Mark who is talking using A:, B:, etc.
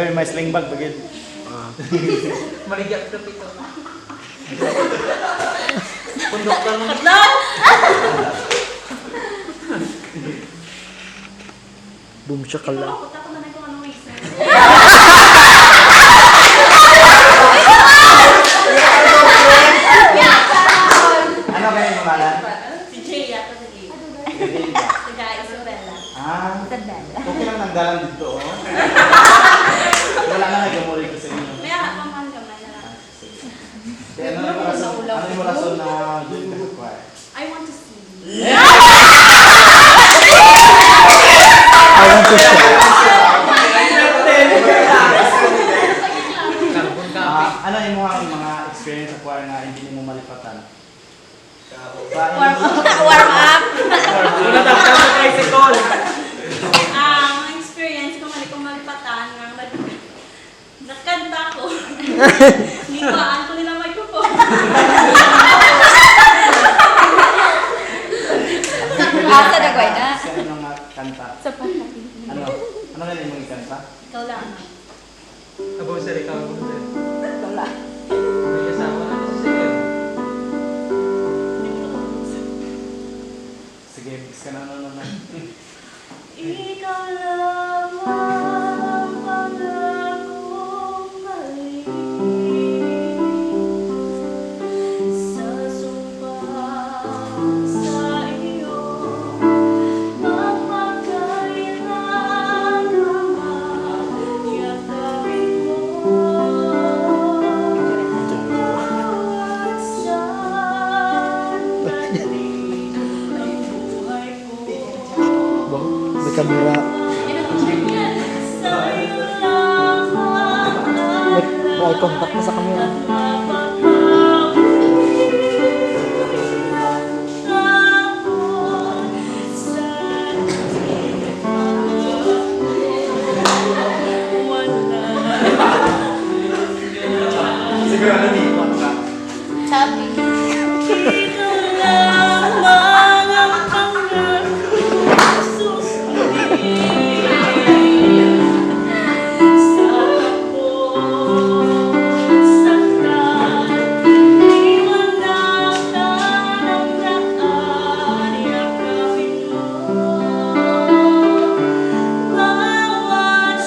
A: May sling bag bagid.
B: Maligyak na pito. Pundok ka mo.
C: Boom shakala.
A: Ano ba yung pangalan?
D: Si Jay ako sa Jay. Si Jay Isabella.
A: Ah,
D: Isabella.
A: okay lang nagdalan dito, oh. Wala na nagkamuli ko sa inyo.
D: May akaman gamay na lang.
A: Kaya ano yung rason na doon ka sa choir?
D: I want to see.
C: I want to see.
A: Ano yung mga experience sa choir na hindi mo malipatan?
D: Warm up.
B: Una tagtang sa tricycle.
D: Ang experience ko mali kong magpatan ng nakanta ko. Liwaan ko nila microphone.
E: Asa na gawin na?
A: Sa anong kanta?
E: Sa pagkain.
A: Ano? Ano nga yung mga kanta?
D: Ikaw lang.
B: Abo sa ikaw mo sir.
E: Wala.
B: May kasama na sa sir.
A: Sige, bis ka na naman.
D: Ikaw lang ang pangakong mali. Sa sumpa sa iyo, mapagkailan naman yakapin mo. Bawat sandali ng buhay ko.
C: May kamera. May eye contact na sa kamera.
A: Sigurado dito ka.
E: Sabi.
D: Bawat